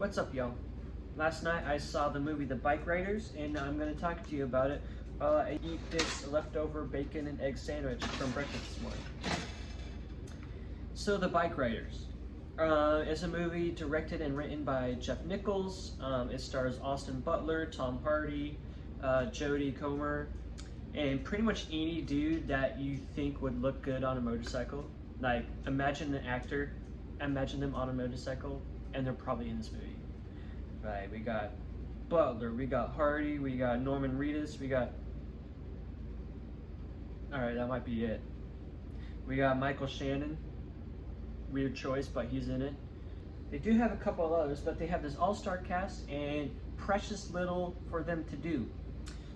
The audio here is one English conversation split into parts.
What's up, y'all? Last night I saw the movie The Bikeriders, and I'm going to talk to you about it while I eat this leftover bacon and egg sandwich from breakfast this morning. So, The Bikeriders is a movie directed and written by Jeff Nichols. It stars Austin Butler, Tom Hardy, Jodie Comer, and pretty much any dude that you think would look good on a motorcycle. Like, imagine an actor, imagine them on a motorcycle, and they're probably in this movie. Right, we got Butler, we got Hardy, we got Norman Reedus, we got... Alright, that might be it. We got Michael Shannon. Weird choice, but he's in it. They do have a couple of others, but they have this all-star cast and precious little for them to do.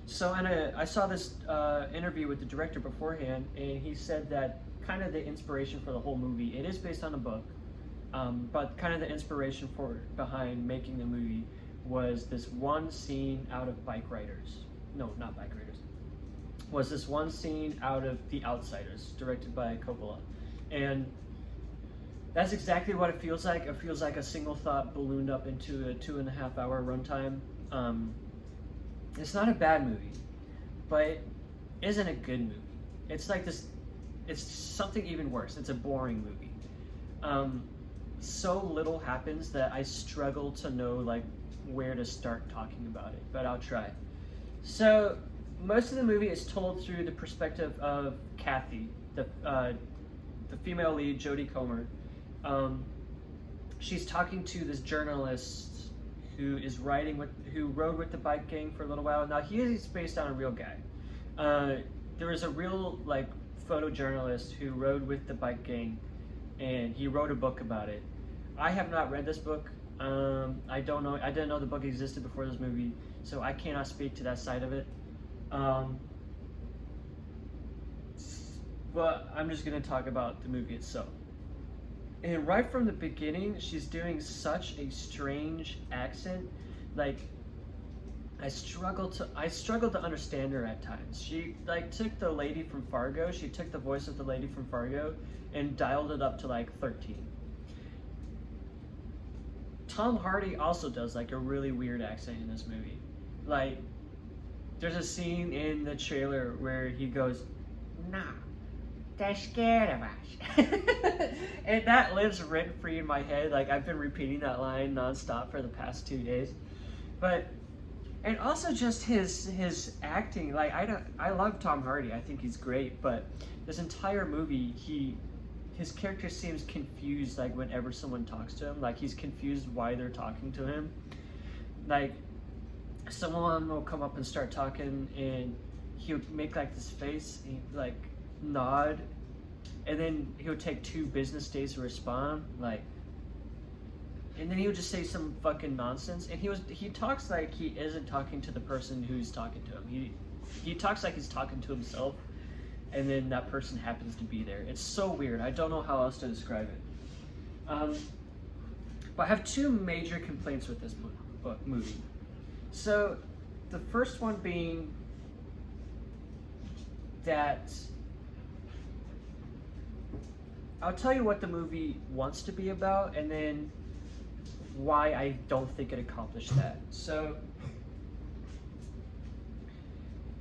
So I saw this interview with the director beforehand, and he said that kind of the inspiration for the whole movie, it is based on a book, but kind of the inspiration behind making the movie was this one scene out of Bikeriders. No, not Bikeriders. Was this one scene out of The Outsiders, directed by Coppola. And that's exactly what it feels like. It feels like a single thought ballooned up into a 2.5 hour runtime. It's not a bad movie, but it isn't a good movie. It's like this, it's something even worse. It's a boring movie. So little happens that I struggle to know like where to start talking about it, but I'll try. So most of the movie is told through the perspective of Kathy, the female lead, Jodie Comer. She's talking to this journalist who rode with the bike gang for a little while. Now he is based on a real guy. There was a real like photojournalist who rode with the bike gang, and he wrote a book about it. I have not read this book. I don't know. I didn't know the book existed before this movie, so I cannot speak to that side of it. But I'm just gonna talk about the movie itself. And right from the beginning, she's doing such a strange accent. Like, I struggled to understand her at times. She like took the lady from Fargo. She took the voice of the lady from Fargo and dialed it up to like 13. Tom Hardy also does like a really weird accent in this movie. Like, there's a scene in the trailer where he goes, "Nah, they're scared of us." And that lives rent-free in my head. Like, I've been repeating that line nonstop for the past 2 days. But, and also just his acting. Like, I love Tom Hardy. I think he's great. But this entire movie, his character seems confused. Like, whenever someone talks to him, like he's confused why they're talking to him. Like, someone will come up and start talking, and he'll make like this face, and like nod, and then he'll take 2 business days to respond, like, and then he would just say some fucking nonsense, and he talks like he isn't talking to the person who's talking to him. He talks like he's talking to himself, and then that person happens to be there. It's so weird. I don't know how else to describe it. But I have 2 major complaints with this movie. So the first one being that I'll tell you what the movie wants to be about, and then why I don't think it accomplished that. So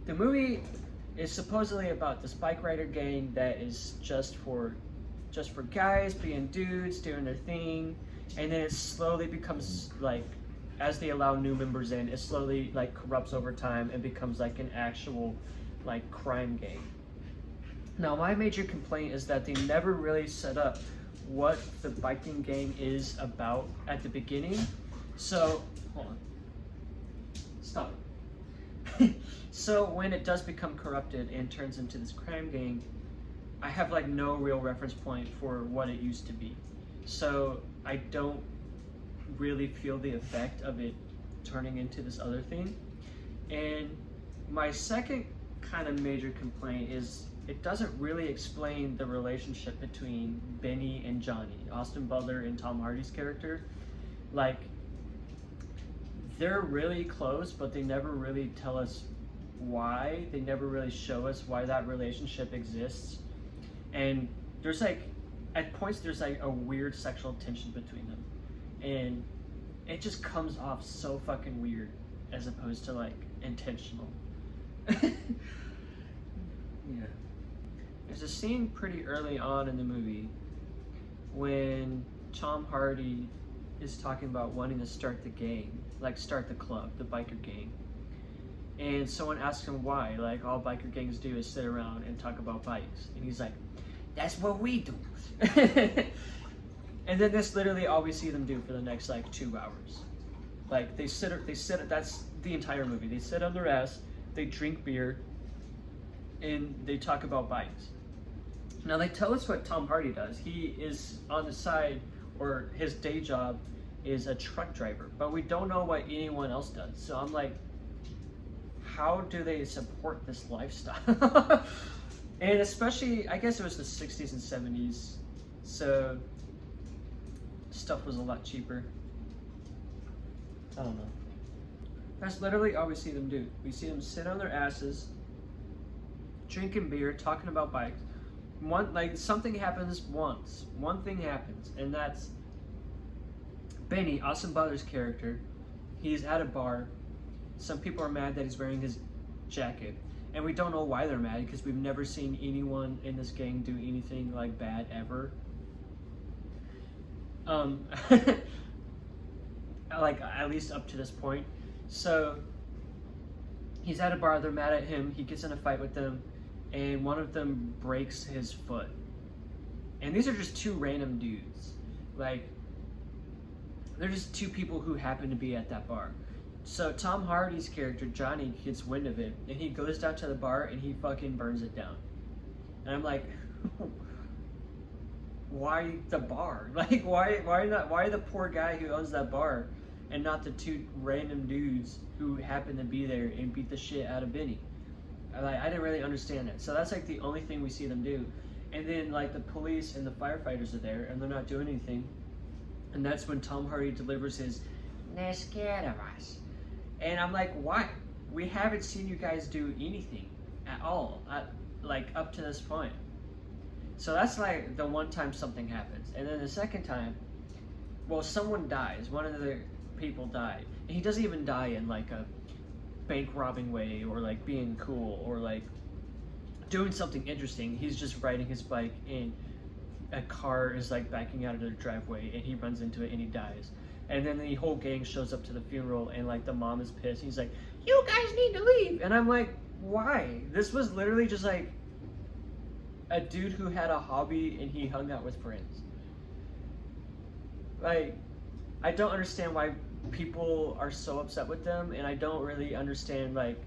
the movie is supposedly about this bike rider gang that is just for guys being dudes doing their thing, and then it slowly becomes like, as they allow new members in, it slowly like corrupts over time and becomes like an actual like crime gang. Now, my major complaint is that they never really set up what the biking gang is about at the beginning. So, hold on. Stop it. So when it does become corrupted and turns into this crime gang, I have like no real reference point for what it used to be. So I don't really feel the effect of it turning into this other thing. And my second kind of major complaint is it doesn't really explain the relationship between Benny and Johnny, Austin Butler and Tom Hardy's character. Like, they're really close, but they never really tell us why. They never really show us why that relationship exists. And there's like, at points there's like a weird sexual tension between them. And it just comes off so fucking weird as opposed to like intentional. Yeah. There's a scene pretty early on in the movie when Tom Hardy is talking about wanting to start the gang, like start the club, the biker gang. And someone asks him why, like all biker gangs do is sit around and talk about bikes. And he's like, that's what we do. And then that's literally all we see them do for the next like 2 hours. Like they sit, that's the entire movie. They sit on their ass, they drink beer, and they talk about bikes. Now they tell us what Tom Hardy does. He is on the side, or his day job is a truck driver, but we don't know what anyone else does. So I'm like, how do they support this lifestyle? And especially, I guess it was the 60s and 70s, so stuff was a lot cheaper. I don't know. That's literally all we see them do. We see them sit on their asses, drinking beer, talking about bikes. Something happens once. One thing happens, and that's Benny, Austin Butler's character. He's at a bar. Some people are mad that he's wearing his jacket, and we don't know why they're mad because we've never seen anyone in this gang do anything like bad ever. Like at least up to this point. So he's at a bar, they're mad at him, he gets in a fight with them, and one of them breaks his foot. And these are just 2 random dudes. Like, they're just 2 people who happen to be at that bar. So Tom Hardy's character, Johnny, gets wind of it, and he goes down to the bar and he fucking burns it down. And I'm like, why the bar? Like, why the poor guy who owns that bar and not the 2 random dudes who happen to be there and beat the shit out of Benny? I didn't really understand that. So that's like the only thing we see them do. And then like the police and the firefighters are there and they're not doing anything. And that's when Tom Hardy delivers his, "They're scared of us." And I'm like, why? We haven't seen you guys do anything at all, like up to this point. So that's like the one time something happens. And then the second time, well, someone dies. One of the people died. And he doesn't even die in like a bank robbing way or like being cool or like doing something interesting. He's just riding his bike and a car is like backing out of their driveway and he runs into it and he dies. And then the whole gang shows up to the funeral and like the mom is pissed. He's like, "You guys need to leave." And I'm like, why? This was literally just like a dude who had a hobby and he hung out with friends. Like, I don't understand why people are so upset with them, and I don't really understand like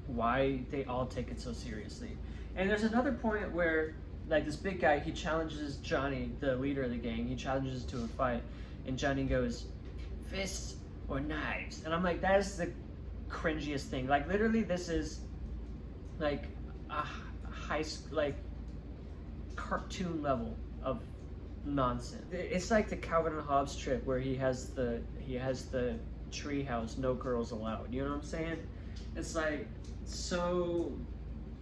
why they all take it so seriously. And there's another point where like this big guy, he challenges Johnny, the leader of the gang, he challenges to a fight, and Johnny goes, "Fists or knives?" And I'm like, that is the cringiest thing. Like literally this is like a like cartoon level of nonsense. It's like the Calvin and Hobbes trip where he has the tree house, no girls allowed. You know what I'm saying? It's like so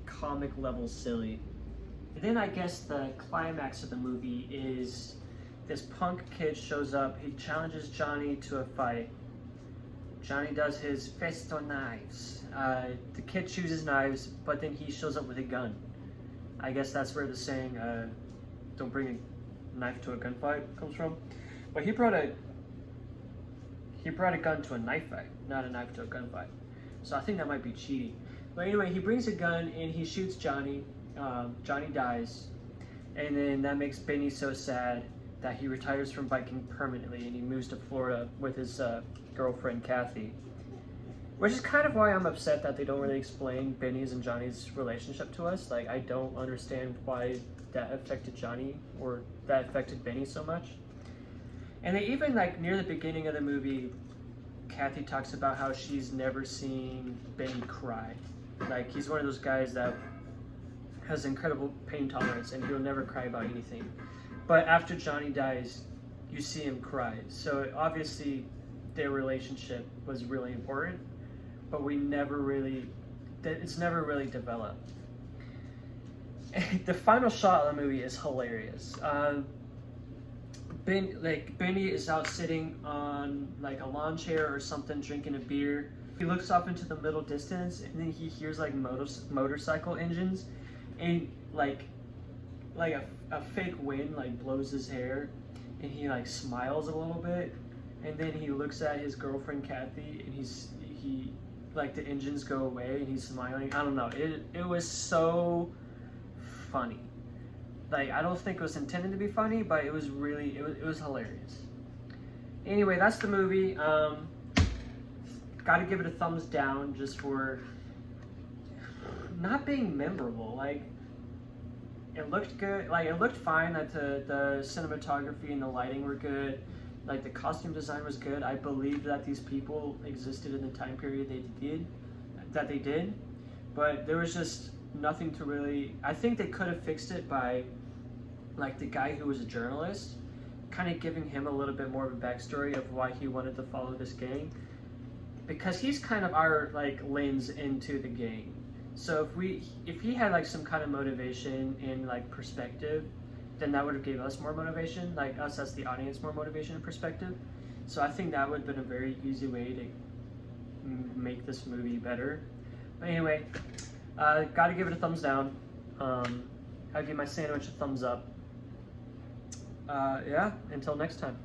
comic level silly. And then I guess the climax of the movie is this punk kid shows up, he challenges Johnny to a fight. Johnny does his fist or knives. The kid chooses knives, but then he shows up with a gun. I guess that's where the saying, "Don't bring a knife to a gunfight" comes from. But he brought a gun to a knife fight, not a knife to a gunfight. So I think that might be cheating. But anyway, he brings a gun and he shoots Johnny. Johnny dies, and then that makes Benny so sad that he retires from biking permanently and he moves to Florida with his girlfriend Kathy. Which is kind of why I'm upset that they don't really explain Benny's and Johnny's relationship to us. Like, I don't understand why that affected Johnny or that affected Benny so much. And they even, like, near the beginning of the movie, Kathy talks about how she's never seen Benny cry. Like, he's one of those guys that has incredible pain tolerance and he'll never cry about anything. But after Johnny dies, you see him cry. So obviously their relationship was really important, but it's never really developed. The final shot of the movie is hilarious. Benny is out sitting on like a lawn chair or something, drinking a beer. He looks off into the middle distance, and then he hears like motorcycle engines, and like a fake wind like blows his hair, and he like smiles a little bit, and then he looks at his girlfriend Kathy, and he like the engines go away, and he's smiling. I don't know. It was so funny. Like, I don't think it was intended to be funny, but it was really, it was hilarious. Anyway, that's the movie. Gotta give it a thumbs down just for not being memorable. Like, it looked good. Like, it looked fine. That the cinematography and the lighting were good. Like, the costume design was good. I believed that these people existed in the time period they did. But there was just nothing to really. I think they could have fixed it by, like, the guy who was a journalist, kind of giving him a little bit more of a backstory of why he wanted to follow this gang, because he's kind of our like lens into the gang. So if he had like some kind of motivation and like perspective, then that would have gave us more motivation, like us as the audience, more motivation and perspective. So I think that would have been a very easy way to make this movie better. But anyway, gotta give it a thumbs down. I'll give my sandwich a thumbs up. Yeah, until next time.